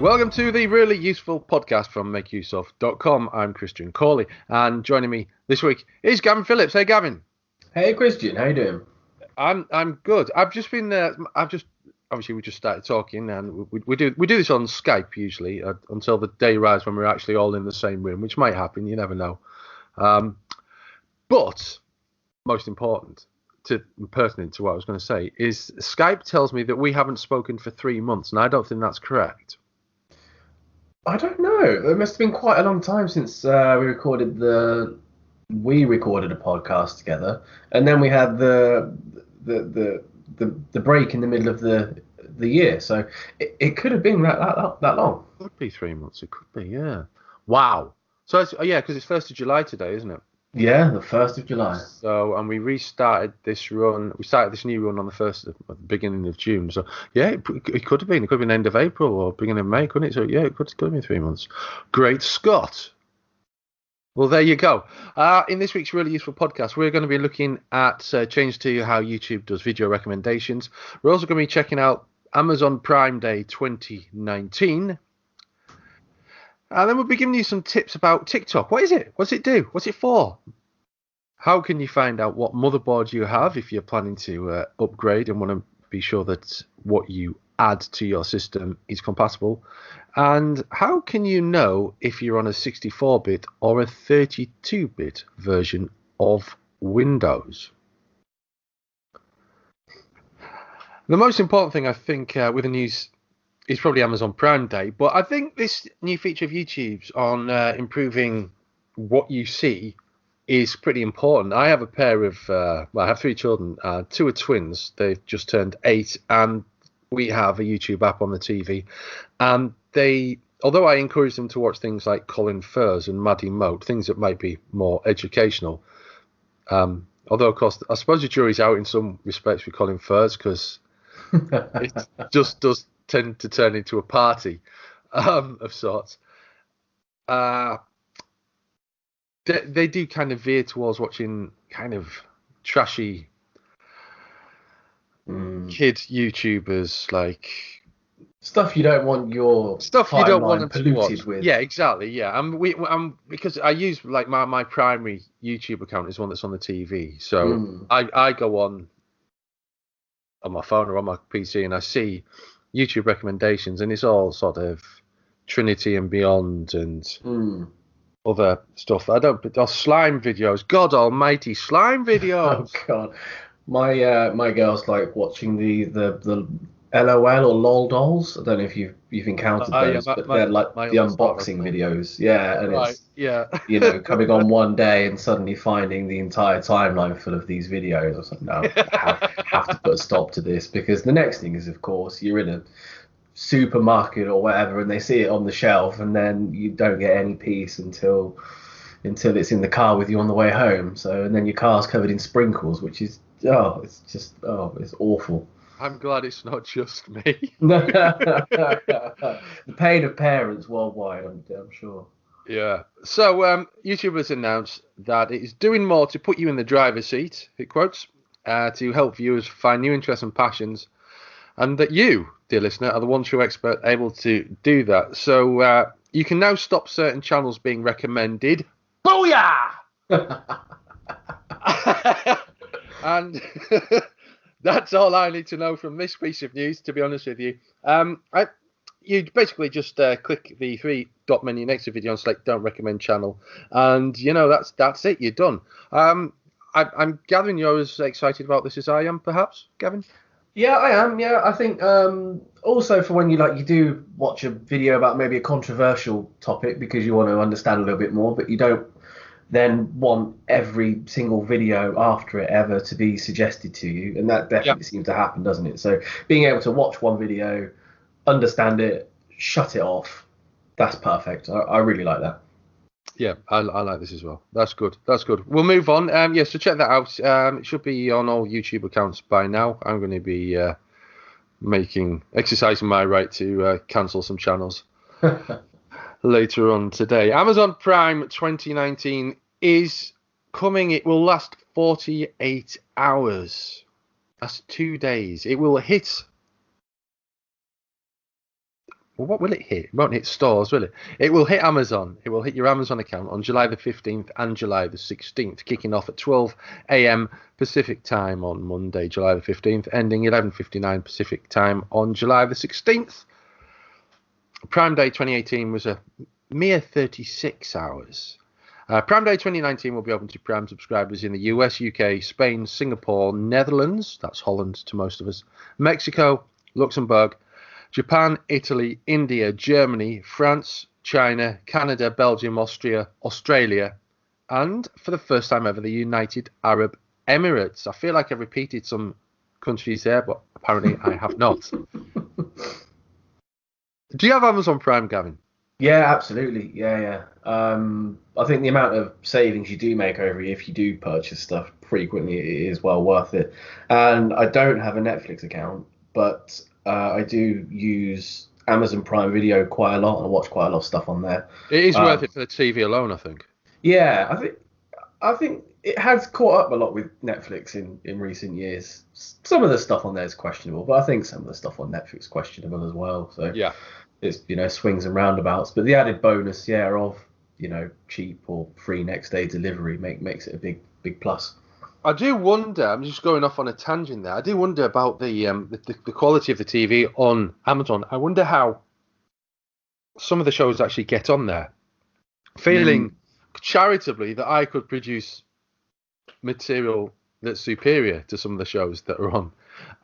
Welcome to the really useful podcast from makeuseof.com. I'm Christian Corley, and joining me this week is Gavin Phillips. Hey, Gavin. Hey, Christian. How you doing? I'm good. Obviously we just started talking, and we do this on Skype usually until the day arrives when we're actually all in the same room, which might happen. You never know. But most important, pertinent to what I was going to say, is Skype tells me that we haven't spoken for 3 months, and I don't think that's correct. I don't know. It must have been quite a long time since we recorded a podcast together, and then we had the break in the middle of the year. So it could have been that long. It could be 3 months. It could be, yeah. Wow. So it's, because it's 1st of July today, isn't it? Yeah, the 1st of July. So, and we restarted this run. We started this new run on the beginning of June. So, yeah, it could have been. It could have been end of April or beginning of May, couldn't it? So, yeah, it could have been 3 months. Great Scott. Well, there you go. In this week's really useful podcast, we're going to be looking at changes to how YouTube does video recommendations. We're also going to be checking out Amazon Prime Day 2019. And then we'll be giving you some tips about TikTok. What is it? What's it do? What's it for? How can you find out what motherboard you have if you're planning to upgrade and want to be sure that what you add to your system is compatible? And how can you know if you're on a 64-bit or a 32-bit version of Windows? The most important thing, I think, with the news is probably Amazon Prime Day, but I think this new feature of YouTube's on improving what you see is pretty important. I have a pair of, I have 3 children. 2 are twins. They've just turned 8, and we have a YouTube app on the TV. And although I encourage them to watch things like Colin Firth and Maddie Moat, things that might be more educational. Although, of course, I suppose the jury's out in some respects with Colin Firth, because it just does tend to turn into a party of sorts. They do kind of veer towards watching kind of trashy kid YouTubers, like stuff you don't want your timeline polluted with. Yeah, exactly. Yeah, because I use like my primary YouTube account is one that's on the TV, so I go on my phone or on my PC and I see YouTube recommendations, and it's all sort of Trinity and Beyond and other stuff. Or slime videos. God almighty, slime videos. Oh God, my girls like watching the LOL or LOL dolls. I don't know if you've encountered those, but they're like the unboxing videes. Yeah, and it's coming on one day and suddenly finding the entire timeline full of these videos. I was like, no, I have to put a stop to this, because the next thing is, of course, you're in a supermarket or whatever, and they see it on the shelf, and then you don't get any peace until it's in the car with you on the way home. So, and then your car's covered in sprinkles, which is it's awful. I'm glad it's not just me. The pain of parents worldwide, I'm sure. Yeah. So YouTube has announced that it is doing more to put you in the driver's seat, it quotes, to help viewers find new interests and passions, and that you, dear listener, are the one true expert able to do that. So you can now stop certain channels being recommended. Booyah! And that's all I need to know from this piece of news, to be honest with you. You basically just click the 3-dot menu next to the video and select Don't Recommend Channel. And, that's it. You're done. I'm gathering you're as excited about this as I am, perhaps, Gavin? Yeah, I am. Yeah, I think also for when you do watch a video about maybe a controversial topic because you want to understand a little bit more, but you don't then want every single video after it ever to be suggested to you, and that definitely seems to happen, doesn't it? So being able to watch one video, understand it, shut it off, that's perfect. I really like that. Yeah, I like this as well. That's good. We'll move on. So check that out. It should be on all YouTube accounts by now. I'm going to be exercising my right to cancel some channels later on today. Amazon Prime 2019 is coming. It will last 48 hours. That's 2 days. It will hit Well, what will it hit? It won't hit stores, will it? It will hit Amazon. It will hit your Amazon account on July the 15th and July the 16th, kicking off at 12 a.m. Pacific time on Monday, July the 15th, ending 11:59 Pacific time on July the 16th. Prime Day 2018 was a mere 36 hours. Prime Day 2019 will be open to Prime subscribers in the US, UK, Spain, Singapore, Netherlands, that's Holland to most of us, Mexico, Luxembourg, Japan, Italy, India, Germany, France, China, Canada, Belgium, Austria, Australia, and for the first time ever, the United Arab Emirates. I feel like I've repeated some countries there, but apparently I have not. Do you have Amazon Prime, Gavin? Yeah, absolutely. Yeah. I think the amount of savings you do make over if you do purchase stuff frequently is well worth it. And I don't have a Netflix account, but I do use Amazon Prime Video quite a lot, and I watch quite a lot of stuff on there. It is worth it for the TV alone, I think. Yeah, I think it has caught up a lot with Netflix in recent years. Some of the stuff on there is questionable, but I think some of the stuff on Netflix is questionable as well. So yeah, it's swings and roundabouts. But the added bonus, of cheap or free next day delivery makes it a big plus. I do wonder. I'm just going off on a tangent there. I do wonder about the quality of the TV on Amazon. I wonder how some of the shows actually get on there. Feeling charitably that I could produce material that's superior to some of the shows that are on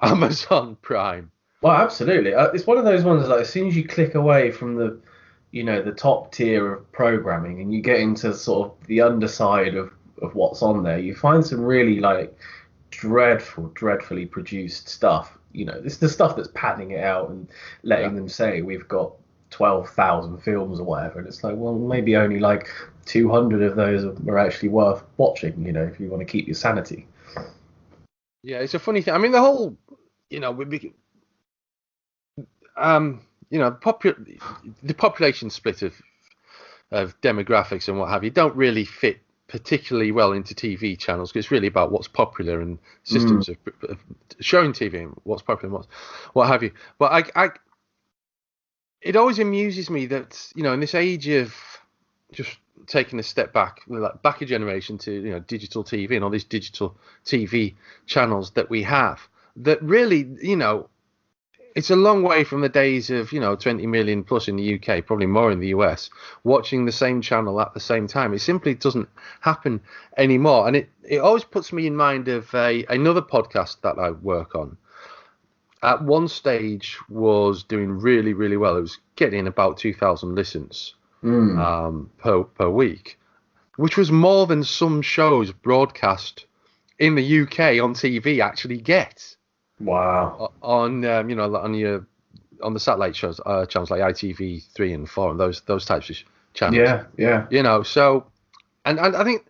Amazon Prime. Well, absolutely. It's one of those ones like as soon as you click away from the top tier of programming and you get into sort of the underside of what's on there, you find some really like dreadfully produced stuff. It's the stuff that's padding it out and letting them say we've got 12,000 films or whatever, and it's like, well, maybe only like 200 of those are actually worth watching, if you want to keep your sanity. Yeah, it's a funny thing. I mean, the whole, the population split of demographics and what have you don't really fit particularly well into TV channels, because it's really about what's popular and systems of showing TV and what's popular and what have you. But it always amuses me that, in this age of just taking a step back, like back a generation to, digital TV and all these digital TV channels that we have, that really, it's a long way from the days of, 20 million plus in the UK, probably more in the US, watching the same channel at the same time. It simply doesn't happen anymore. And it always puts me in mind of another podcast that I work on. At one stage was doing really, really well. It was getting about 2,000 listens per week, which was more than some shows broadcast in the UK on TV actually get. Wow. On on the satellite shows, channels like ITV3 and 4 and those types of channels. Yeah. So, and I think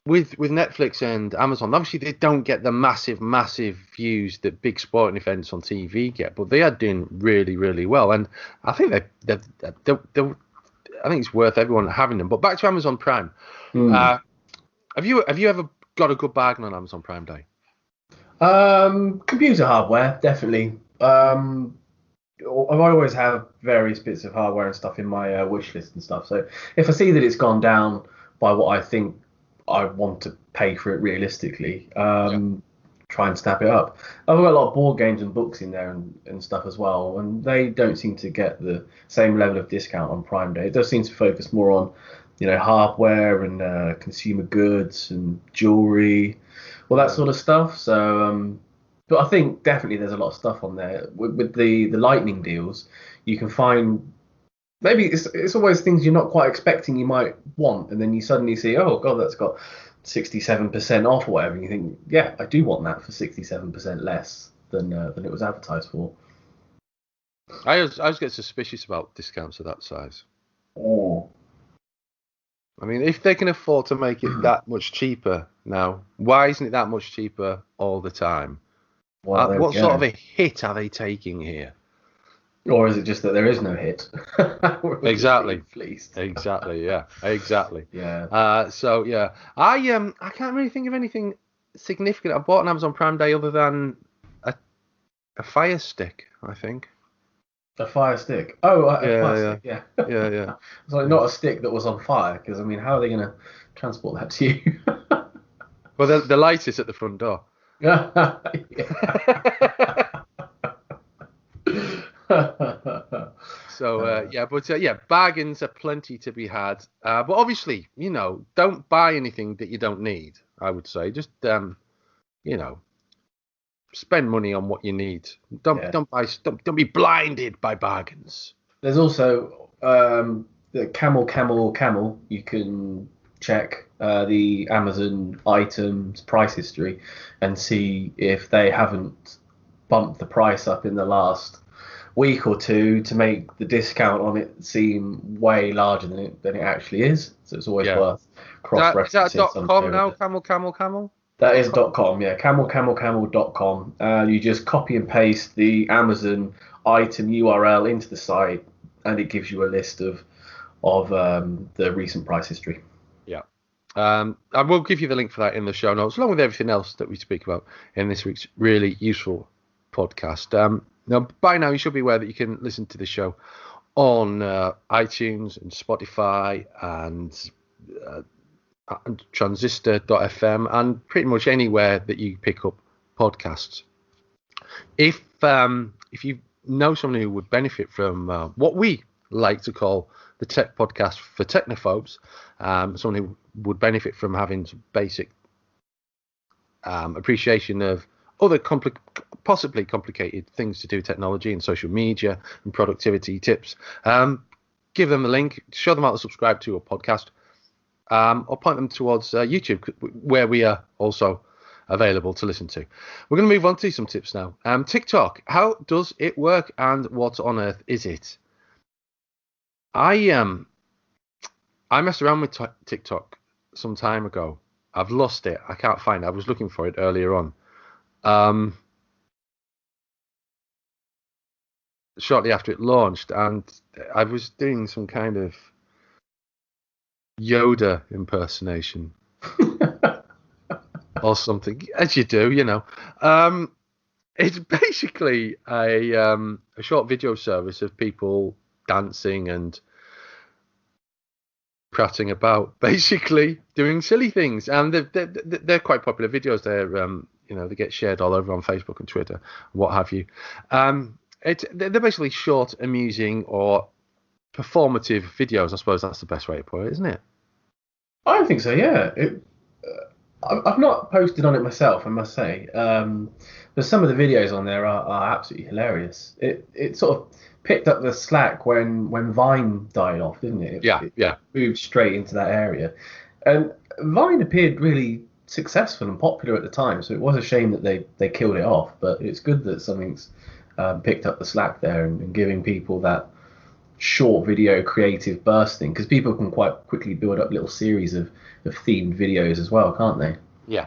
with Netflix and Amazon, obviously they don't get the massive views that big sporting events on TV get, but they are doing really, really well, and I think they I think it's worth everyone having them. But back to Amazon Prime. Have you ever got a good bargain on Amazon Prime Day? Computer hardware, definitely. I always have various bits of hardware and stuff in my wish list and stuff. So if I see that it's gone down by what I think I want to pay for it realistically, try and snap it up. I've got a lot of board games and books in there and stuff as well, and they don't seem to get the same level of discount on Prime Day. It does seem to focus more on, hardware and consumer goods and jewelry, all that sort of stuff. So, but I think definitely there's a lot of stuff on there. With the lightning deals, you can find maybe it's always things you're not quite expecting you might want, and then you suddenly see, oh god, that's got 67% off or whatever, and you think, yeah, I do want that for 67% less than it was advertised for. I always get suspicious about discounts of that size. Oh. I mean, if they can afford to make it that much cheaper now, why isn't it that much cheaper all the time? Well, what sort of a hit are they taking here? Or is it just that there is no hit? Exactly. Please. Exactly. Yeah. Exactly. Yeah. So yeah, I can't really think of anything significant I bought on Amazon Prime Day other than a Fire Stick, I think. A fire stick. Oh, a fire Yeah, stick. Yeah. yeah. So not a stick that was on fire, because I mean, how are they going to transport that to you? Well, the light is at the front door. Yeah. So bargains are plenty to be had. But obviously, don't buy anything that you don't need. I would say just you know, spend money on what you need. Don't be blinded by bargains. There's also the camel. You can check the Amazon items price history and see if they haven't bumped the price up in the last week or two to make the discount on it seem way larger than it actually is. So it's always worth cross-referencing. Is that .com now? Camel. That is .com, yeah. Camel.com. You just copy and paste the Amazon item URL into the site, and it gives you a list of the recent price history. Yeah. I will give you the link for that in the show notes, along with everything else that we speak about in this week's really useful podcast. Now, by now, you should be aware that you can listen to the show on iTunes and Spotify and transistor.fm and pretty much anywhere that you pick up podcasts. If you know someone who would benefit from what we like to call the tech podcast for technophobes, someone who would benefit from having some basic appreciation of other possibly complicated things to do with technology and social media and productivity tips, give them a link, show them how to subscribe to a podcast, or point them towards YouTube, where we are also available to listen to. We're going to move on to some tips now. TikTok, how does it work and what on earth is it? I messed around with TikTok some time ago. I've lost it. I can't find it. I was looking for it earlier on. Shortly after it launched, and I was doing some kind of Yoda impersonation or something, as you do, It's basically a short video service of people dancing and prattling about, basically doing silly things, and they're quite popular videos. They get shared all over on Facebook and Twitter, what have you. They're basically short, amusing, or performative videos. I suppose that's the best way to put it, isn't it? I think so, yeah. I've not posted on it myself, I must say, but some of the videos on there are absolutely hilarious. It sort of picked up the slack when Vine died off, didn't it? It moved straight into that area, and Vine appeared really successful and popular at the time, so it was a shame that they killed it off. But it's good that something's picked up the slack there and giving people that short video creative bursting, because people can quite quickly build up little series of themed videos as well, can't they? Yeah.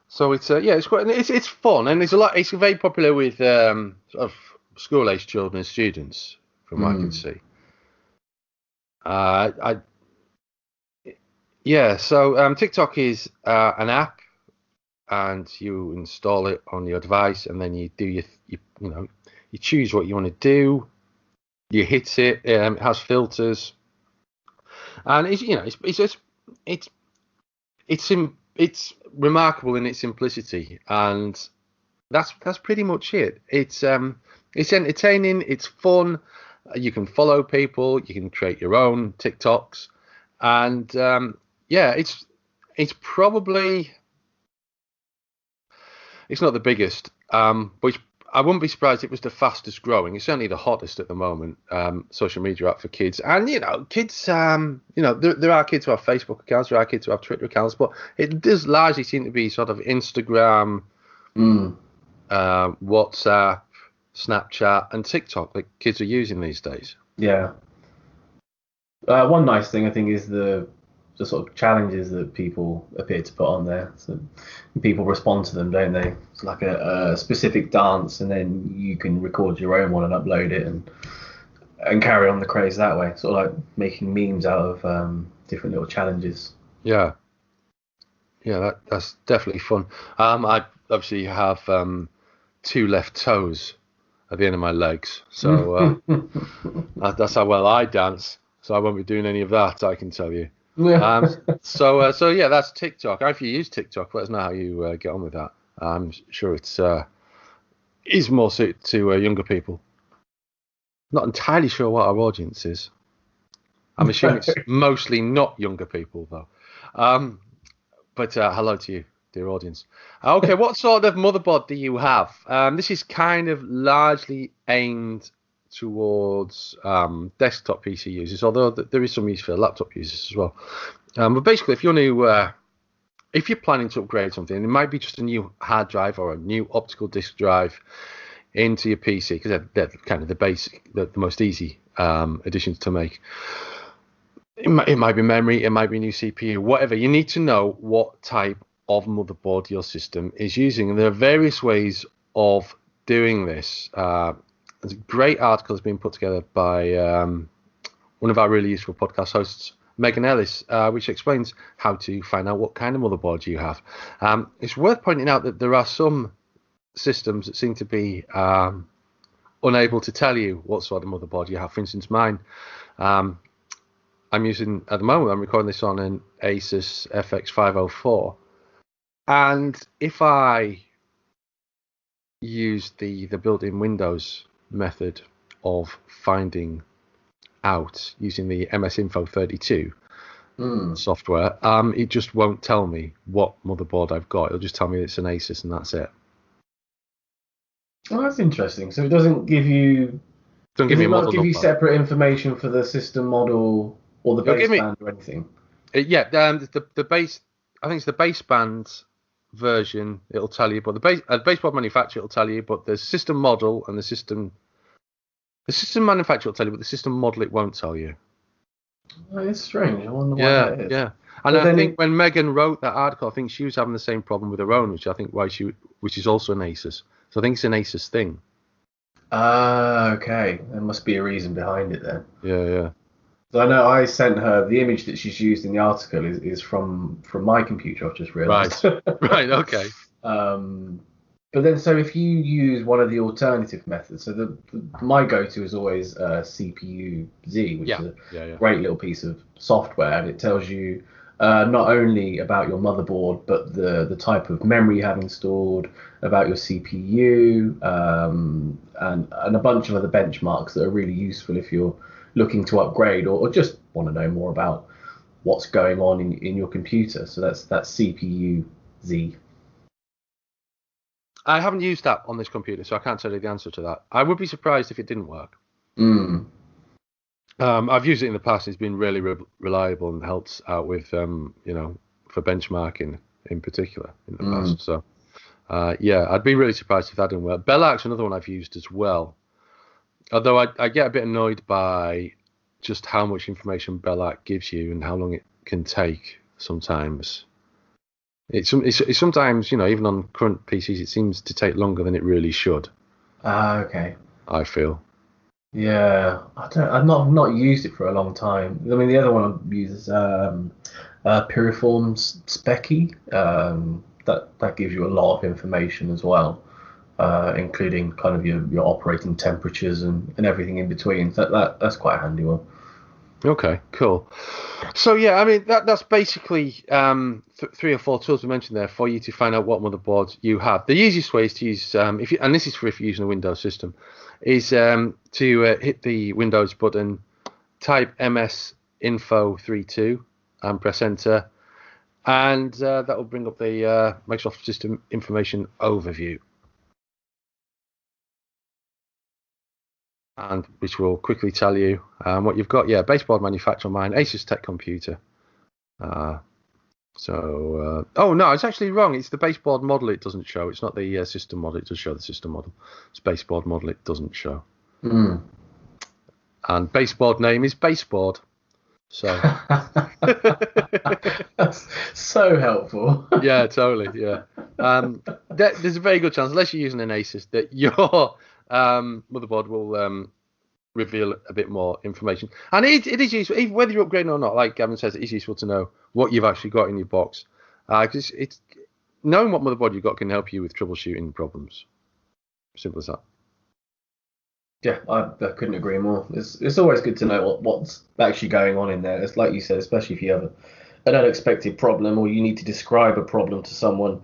So it's it's fun, and it's very popular with sort of school age children and students, from what I can see. So TikTok is an app, and you install it on your device, and then you do you choose what you want to do. You hit it. It has filters, and it's remarkable in its simplicity, and that's pretty much it. It's entertaining. It's fun. You can follow people. You can create your own TikToks, and it's probably, it's not the biggest, but I wouldn't be surprised if it was the fastest growing. It's certainly the hottest at the moment, social media app for kids. And, kids, there are kids who have Facebook accounts, there are kids who have Twitter accounts, but it does largely seem to be sort of Instagram, WhatsApp, Snapchat, and TikTok that kids are using these days. Yeah. One nice thing, I think, is the sort of challenges that people appear to put on there. So people respond to them, don't they? It's like a specific dance, and then you can record your own one and upload it and carry on the craze that way. Sort of like making memes out of different little challenges. Yeah, that's definitely fun. I obviously have two left toes, at the end of my legs. So that's how well I dance. So I won't be doing any of that, I can tell you. So yeah, that's TikTok. If you use TikTok, let us know how you get on with that. I'm sure it's is more suited to younger people. Not entirely sure what our audience is. I'm assuming it's mostly not younger people, though. But hello to you, dear audience. Okay, what sort of motherboard do you have? This is kind of largely aimed towards desktop PC users, although there is some use for laptop users as well. But basically, if you're planning to upgrade something, it might be just a new hard drive or a new optical disk drive into your PC, because they're kind of the basic, the most easy additions to make. It might be memory, it might be a new CPU, whatever. You need to know what type of motherboard your system is using, and there are various ways of doing this. There's a great article that's been put together by one of our really useful podcast hosts, Megan Ellis, which explains how to find out what kind of motherboard you have. It's worth pointing out that there are some systems that seem to be unable to tell you what sort of motherboard you have. For instance, mine, I'm using, at the moment, I'm recording this on an Asus FX504, and if I use the built-in Windows method of finding out using the MS Info 32 software, it just won't tell me what motherboard I've got. It'll just tell me it's an Asus and that's it. Oh, that's interesting. So it doesn't give you separate information for the system model or the baseband or anything? The base, I think it's the baseband version, it'll tell you, but the baseboard manufacturer will tell you, but the system model and the system manufacturer will tell you, but the system model it won't tell you. Oh, it's strange. I wonder why that is. Yeah. And I think when Megan wrote that article, I think she was having the same problem with her own, which is also an Asus. So I think it's an Asus thing. Okay. There must be a reason behind it then. Yeah. So I know I sent her the image that she's used in the article is from my computer. I've just realised. Right. Okay. But then, so if you use one of the alternative methods, so my go-to is always CPU-Z, which is a great little piece of software, and it tells you not only about your motherboard, but the type of memory you have installed, about your CPU, and a bunch of other benchmarks that are really useful if you're looking to upgrade or just want to know more about what's going on in your computer. So that's CPU-Z. I haven't used that on this computer, so I can't tell you the answer to that. I would be surprised if it didn't work. I've used it in the past. It's been really reliable and helps out with, for benchmarking in particular in the past. So, I'd be really surprised if that didn't work. Bellac's another one I've used as well. Although I get a bit annoyed by just how much information Bellac gives you and how long it can take sometimes. It's sometimes, even on current PCs, it seems to take longer than it really should. Okay. I feel. Yeah, I've not used it for a long time. I mean, the other one I've used is Piriform Speccy. That gives you a lot of information as well, including kind of your operating temperatures and everything in between. So that's quite a handy one. Okay, cool. So yeah, I mean that's basically 3 or 4 tools we mentioned there for you to find out what motherboard you have. The easiest way is to use, and this is for if you're using a Windows system, is to hit the Windows button, type MS Info 32 and press enter, and that will bring up the Microsoft System Information Overview. And which will quickly tell you what you've got. Yeah, baseboard manufacturer mine, Asus Tech Computer. Oh no, it's actually wrong. It's the baseboard model it doesn't show. It's not the system model. It does show the system model. It's baseboard model it doesn't show. And baseboard name is baseboard. So that's so helpful. Yeah, totally. Yeah. There's a very good chance, unless you're using an Asus, that your motherboard will reveal a bit more information. And it is useful, whether you're upgrading or not. Like Gavin says, it is useful to know what you've actually got in your box. Because it's knowing what motherboard you've got can help you with troubleshooting problems. Simple as that. Yeah, I couldn't agree more. It's always good to know what's actually going on in there. It's like you said, especially if you have an unexpected problem or you need to describe a problem to someone,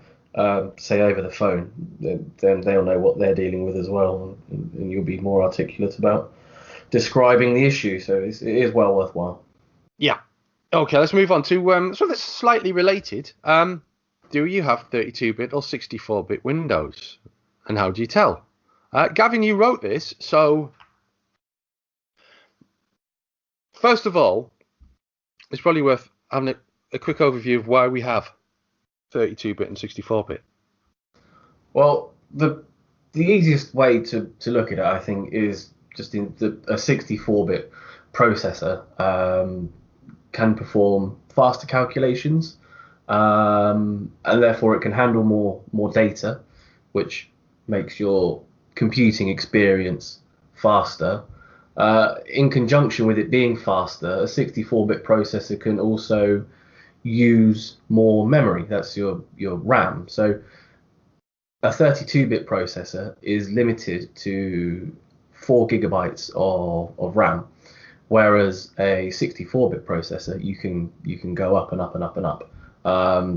say over the phone, then they'll know what they're dealing with as well, and you'll be more articulate about describing the issue. So it is well worthwhile. Yeah. Okay, let's move on to so that's slightly related. Do you have 32-bit or 64-bit Windows, and how do you tell? Gavin, you wrote this, so first of all, it's probably worth having a quick overview of why we have 32-bit and 64-bit. Well, the easiest way to look at it, I think, is just in a 64-bit processor can perform faster calculations, and therefore it can handle more data, which makes your computing experience faster. In conjunction with it being faster, a 64-bit processor can also use more memory. That's your RAM. So a 32-bit processor is limited to 4 gigabytes of RAM, whereas a 64-bit processor you can go up and up and up and up.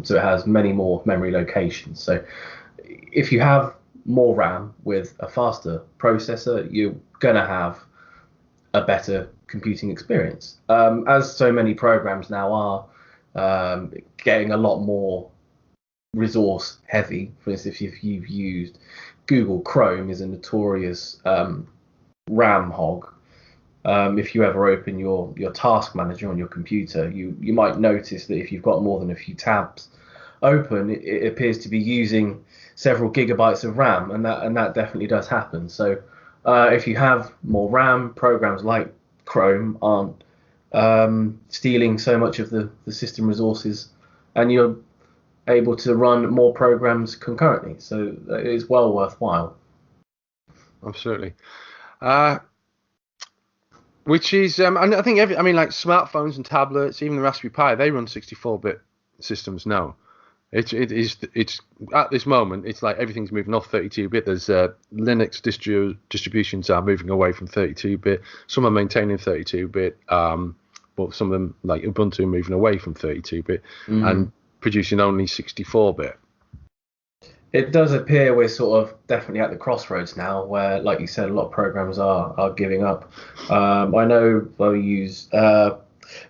So it has many more memory locations. So if you have more RAM with a faster processor, you're gonna have a better computing experience. As so many programs now are getting a lot more resource heavy. For instance, if you've used Google Chrome, is a notorious RAM hog. If you ever open your task manager on your computer, you might notice that if you've got more than a few tabs open, it appears to be using several gigabytes of RAM, and that definitely does happen. So if you have more RAM, programs like Chrome aren't stealing so much of the system resources, and you're able to run more programs concurrently. So it is well worthwhile. Absolutely. Which is, and I think like smartphones and tablets, even the Raspberry Pi, they run 64-bit systems now. It's at this moment, it's like everything's moving off 32-bit. There's Linux distributions are moving away from 32-bit. Some are maintaining 32-bit, but some of them, like Ubuntu, are moving away from 32-bit and producing only 64-bit. It does appear we're sort of definitely at the crossroads now, where, like you said, a lot of programs are giving up. I know I use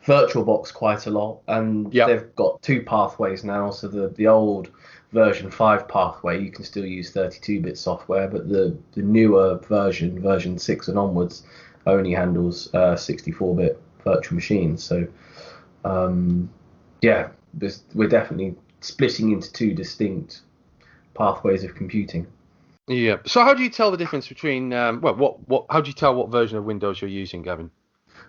VirtualBox quite a lot, and they've got 2 pathways now. So the old version 5 pathway, you can still use 32-bit software, but the newer version 6 and onwards, only handles 64-bit virtual machines. So we're definitely splitting into 2 distinct pathways of computing. Yeah. So how do you tell the difference between how do you tell what version of Windows you're using, Gavin?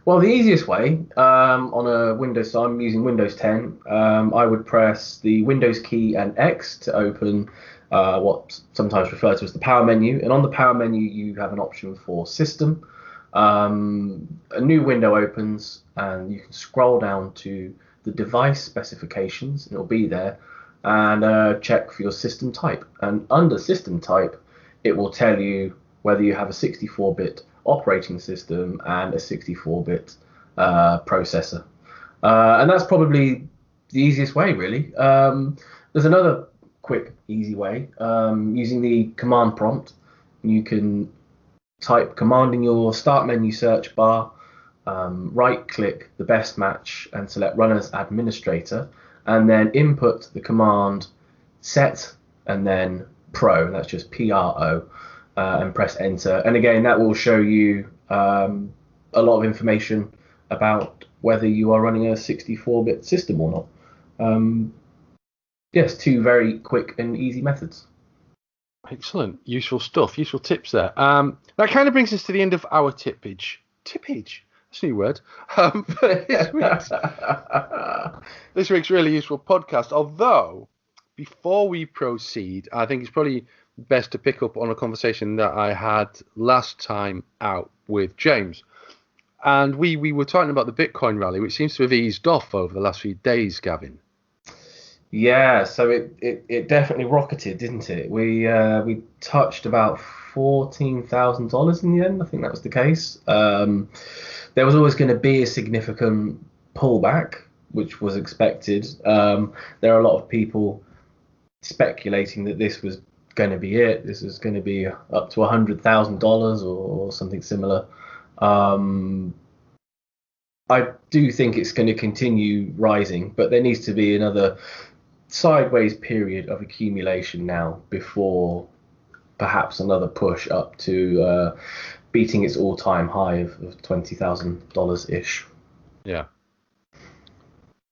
Well, the easiest way on a Windows, so I'm using Windows 10. I would press the Windows key and X to open what's sometimes referred to as the power menu. And on the power menu, you have an option for System. A new window opens, and you can scroll down to the device specifications, and it'll be there. And check for your system type. And under system type, it will tell you whether you have a 64-bit operating system and a 64-bit processor. And that's probably the easiest way, really. There's another quick, easy way. Using the command prompt, you can type command in your start menu search bar, right-click the best match and select Run as Administrator, and then input the command set and then pro, that's just PRO, and press enter. And again, that will show you a lot of information about whether you are running a 64-bit system or not. Yes, 2 very quick and easy methods. Excellent. Useful stuff. Useful tips there. That kind of brings us to the end of our tippage. Tippage? That's a new word. This week's really useful podcast. Although, before we proceed, I think it's probably best to pick up on a conversation that I had last time out with James. And we were talking about the Bitcoin rally, which seems to have eased off over the last few days, Gavin. Yeah, so it definitely rocketed, didn't it? We touched about $14,000 in the end. I think that was the case. There was always going to be a significant pullback, which was expected. There are a lot of people speculating that this was going to be it. This is going to be up to $100,000 or something similar. I do think it's going to continue rising, but there needs to be another sideways period of accumulation now before perhaps another push up to beating its all-time high of $20,000 ish. Yeah.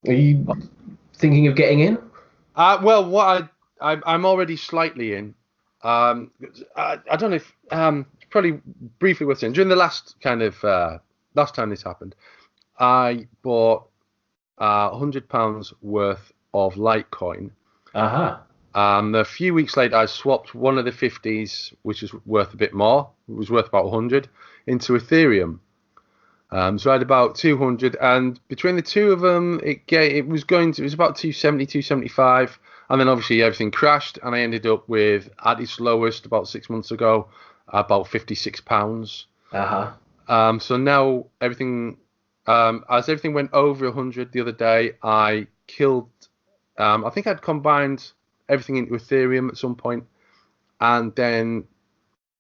Are you thinking of getting in? Well, what I'm already slightly in. I don't know if probably briefly worth saying during the last time this happened, I bought £100 worth of Litecoin. A few weeks later, I swapped one of the 50s, which was worth a bit more. It was worth about 100 into Ethereum. So I had about 200, and between the two of them, it was about 270, 275, and then obviously everything crashed, and I ended up with, at its lowest about 6 months ago, about £56. So now everything, as everything went over 100 the other day, I killed. I think I'd combined everything into Ethereum at some point, and then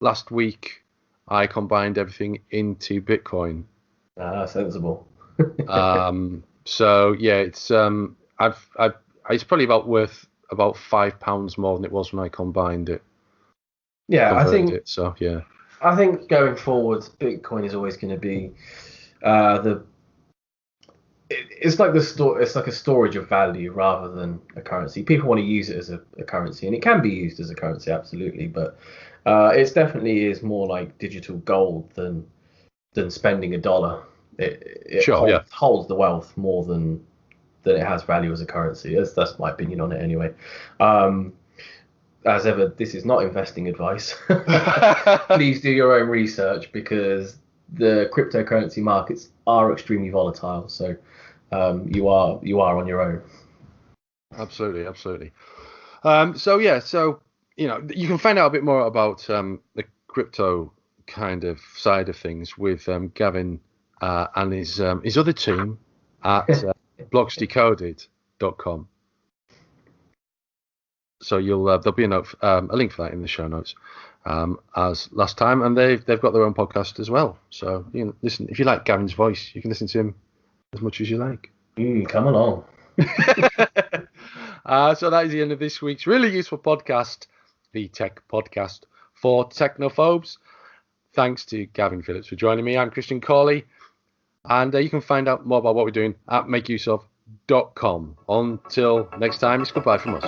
last week I combined everything into Bitcoin. Sensible. So yeah, it's it's probably worth about £5 more than it was when I combined it. Yeah, I think it. So yeah, I think going forward, Bitcoin is always going to be it's like it's like a storage of value rather than a currency. People want to use it as a currency, and it can be used as a currency, absolutely. But it definitely is more like digital gold than spending $1. It holds the wealth more than it has value as a currency. That's my opinion on it anyway. As ever, this is not investing advice. Please do your own research, because the cryptocurrency markets are extremely volatile. So you are on your own. Absolutely. So you can find out a bit more about the crypto kind of side of things with Gavin and his other team at blocksdecoded.com. So there'll be a link for that in the show notes, as last time, and they've got their own podcast as well. So you can listen if you like Gavin's voice. You can listen to him as much as you like. Come along. So that is the end of this week's really useful podcast, the Tech Podcast for Technophobes. Thanks to Gavin Phillips for joining me. I'm Christian Cawley, and you can find out more about what we're doing at makeuseof.com. Until next time, it's goodbye from us.